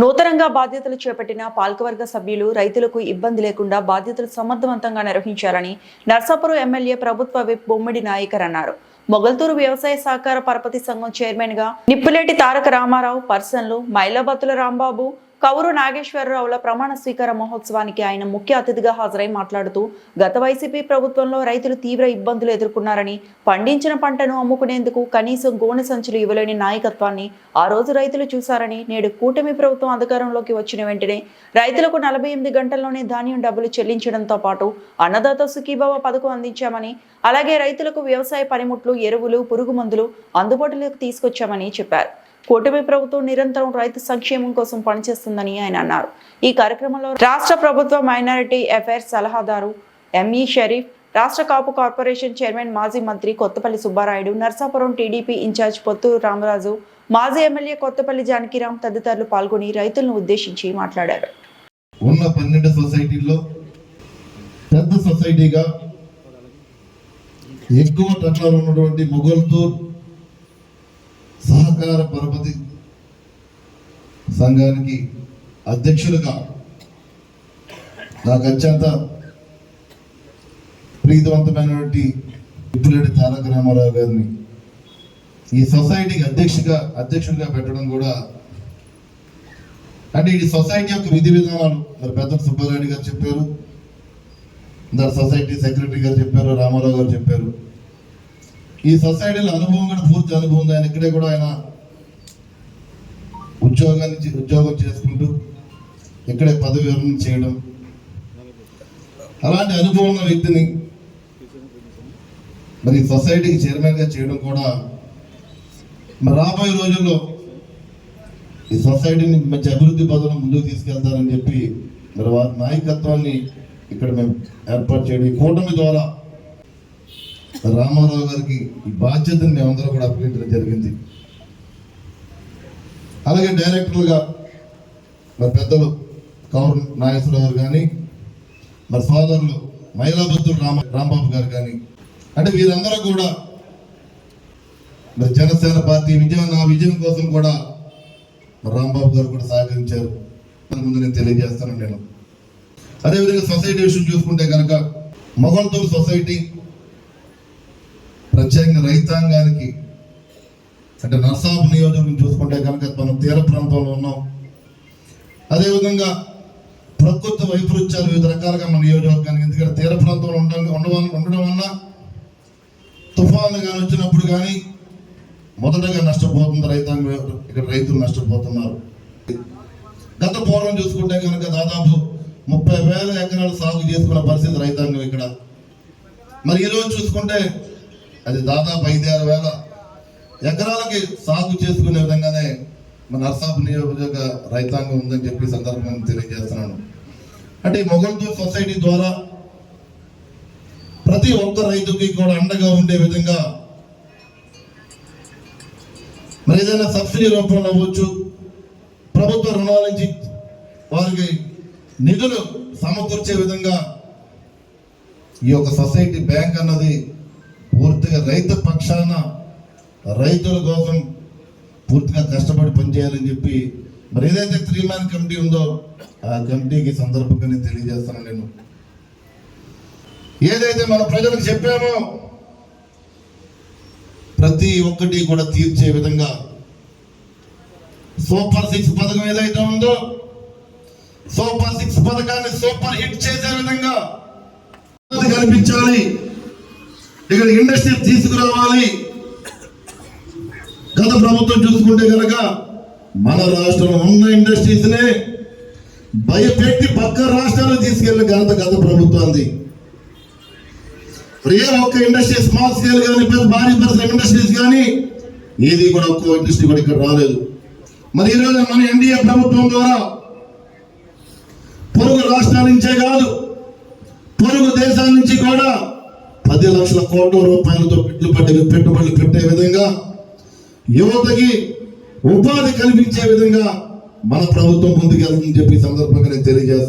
నూతనంగా బాధ్యతలు చేపట్టిన పాలకవర్గ సభ్యులు రైతులకు ఇబ్బంది లేకుండా బాధ్యతలు సమర్థవంతంగా నిర్వహించాలని నర్సాపురం ఎమ్మెల్యే ప్రభుత్వ విప్ బొమ్మిడి నాయకర్ అన్నారు. మొగల్తూరు వ్యవసాయ సహకార పరపతి సంఘం చైర్మన్ గా నిప్పులేటి తారక రామారావు, పర్సన్లు మైలాబత్తుల రాంబాబు, కౌరు నాగేశ్వరరావుల ప్రమాణ స్వీకార మహోత్సవానికి ఆయన ముఖ్య అతిథిగా హాజరై మాట్లాడుతూ గత వైసీపీ ప్రభుత్వంలో రైతులు తీవ్ర ఇబ్బందులు ఎదుర్కొన్నారని, పండించిన పంటను అమ్ముకునేందుకు కనీసం గోనె సంచులు ఇవ్వలేని నాయకత్వాన్ని ఆ రోజు రైతులు చూశారని, నేడు కూటమి ప్రభుత్వం అధికారంలోకి వచ్చిన వెంటనే రైతులకు 48 గంటల్లోనే ధాన్యం డబ్బులు చెల్లించడంతో పాటు అన్నదాత సుఖీభవ పథకం అందించామని, అలాగే రైతులకు వ్యవసాయ పనిముట్లు, ఎరువులు, పురుగు మందులు అందుబాటులోకి తీసుకొచ్చామని చెప్పారు. కూటమి ప్రభుత్వం నిరంతరం రైతు సంక్షేమం కోసం పనిచేస్తుందని ఆయన అన్నారు. ఈ కార్యక్రమంలో రాష్ట్ర ప్రభుత్వ మైనారిటీ అఫైర్స్ సలహాదారు ఎంఈ షరీఫ్, రాష్ట్ర కాపు కార్పొరేషన్ చైర్మన్ మాజీ మంత్రి కొత్తపల్లి సుబ్బారాయుడు, నర్సాపురం టీడీపీ ఇన్ఛార్జ్ పొత్తూరు రామరాజు, మాజీ ఎమ్మెల్యే కొత్తపల్లి జానకిరాం తదితరులు పాల్గొని రైతులను ఉద్దేశించి మాట్లాడారు. ఉన్న 12 సొసైటీల్లో పెద్ద సొసైటీగా ఎక్కువ టర్నోవర్ ఉన్నటువంటి మొగల్తూర్ సహకార పరపతి సంఘానికి అధ్యక్షులుగా నాకు అత్యంత ప్రీతివంతమైనటువంటి నిప్పులేటి తారక రామారావు గారిని ఈ సొసైటీకి అధ్యక్షుడిగా పెట్టడం కూడా, అంటే ఈ సొసైటీ యొక్క విధి విధానాలు మరి పెద్ద సుబ్బారెడ్డి గారు చెప్పారు, సొసైటీ సెక్రటరీ గారు చెప్పారు, రామారావు గారు చెప్పారు. ఈ సొసైటీలో అనుభవం కూడా పూర్తి అనుభవం ఉంది. ఆయన ఇక్కడే కూడా ఆయన ఉద్యోగం చేసుకుంటూ ఇక్కడే పదవి విరమణ చేయడం, అలాంటి అనుభవం ఉన్న వ్యక్తిని మరి సొసైటీకి చైర్మన్గా చేయడం కూడా మరి రాబోయే రోజుల్లో ఈ సొసైటీని మంచి అభివృద్ధి పథకం ముందుకు తీసుకెళ్తారని చెప్పి మరి వారి నాయకత్వాన్ని ఇక్కడ మేము ఏర్పాటు చేయడం, ఈ కూటమి ద్వారా రామారావు గారికి ఈ బాధ్యతను మేమందరూ కూడా అప్పగించడం జరిగింది. అలాగే డైరెక్టర్లుగా మరి పెద్దలు కౌరు నాగేశ్వరరావు గారు కానీ, మరి సోదరులు మైలాబత్తుల రాంబాబు గారు కానీ, అంటే వీరందరూ కూడా మరి జనసేన పార్టీ నా విజయం కోసం కూడా రాంబాబు గారు కూడా సహకరించారు. ముందు నేను తెలియజేస్తాను. నేను అదేవిధంగా సొసైటీ విషయం చూసుకుంటే కనుక మొగల్తూరు సొసైటీ ప్రత్యేకంగా రైతాంగానికి, అంటే నర్సాపు నియోజకవర్గం చూసుకుంటే కనుక మనం తీర ప్రాంతంలో ఉన్నాం. అదేవిధంగా ప్రకృతి వైపరీత్యాలు వివిధ రకాలుగా మన నియోజకవర్గానికి, ఎందుకంటే తీర ప్రాంతంలో ఉండడం వల్ల తుఫాన్లు కానీ వచ్చినప్పుడు కానీ మొదటగా నష్టపోతుంది రైతాంగం. ఇక్కడ రైతులు నష్టపోతున్నారు. గత పూర్వం చూసుకుంటే కనుక దాదాపు 30,000 ఎకరాలు సాగు చేసుకున్న పరిస్థితి రైతాంగం ఇక్కడ. మరి ఈరోజు చూసుకుంటే అది దాదాపు 5-6 వేల ఎకరాలకి సాగు చేసుకునే విధంగానే మన నర్సాపు నియోజక రైతాంగం ఉందని చెప్పి సందర్భంగా తెలియజేస్తున్నాను. అంటే ఈ మొగల్తూర్ సొసైటీ ద్వారా ప్రతి ఒక్క రైతుకి కూడా అండగా ఉండే విధంగా మరి ఏదైనా సబ్సిడీ రూపంలో అవ్వచ్చు, ప్రభుత్వ రుణాల నుంచి వారికి నిధులు సమకూర్చే విధంగా ఈ యొక్క సొసైటీ బ్యాంక్ అన్నది పూర్తిగా రైతు పక్షాన రైతుల కోసం పూర్తిగా కష్టపడి పనిచేయాలని చెప్పి మరి ఏదైతే 3-man కమిటీ ఉందో ఆ కమిటీకి సందర్భంగా నేను తెలియజేస్తాను. నేను ఏదైతే మన ప్రజలకు చెప్పామో ప్రతి ఒక్కటి కూడా తీర్చే విధంగా సూపర్ 6 పథకం ఏదైతే ఉందో సూపర్ 6 పథకాన్ని సూపర్ హిట్ చేసే విధంగా కల్పించాలి. ఇక్కడ ఇండస్ట్రీ తీసుకురావాలి. గత ప్రభుత్వం చూసుకుంటే కనుక మన రాష్ట్రంలో ఉన్న ఇండస్ట్రీస్ నే భయపెట్టి పక్క రాష్ట్రాలకు తీసుకెళ్లే ఘనత గత ప్రభుత్వాన్ని. ఏ ఒక్క ఇండస్ట్రీ స్మాల్ స్కేల్ కానీ భారీ పరిశ్రమ ఇండస్ట్రీస్ కానీ ఏది కూడా ఒక్క ఇండస్ట్రీ కూడా ఇక్కడ రాలేదు. మరి ఈరోజు మన ఎన్డీఏ ప్రభుత్వం ద్వారా పొరుగు రాష్ట్రాల నుంచే కాదు పొరుగు దేశాల నుంచి కూడా 10 లక్షల కోట్ల రూపాయలతో పెట్టుబడులు పెట్టే విధంగా యువతకి ఉపాధి కల్పించే విధంగా మన ప్రభుత్వం ముందుకెళ్తుందని చెప్పి సందర్భంగా నేను తెలియజేస్తున్నాను.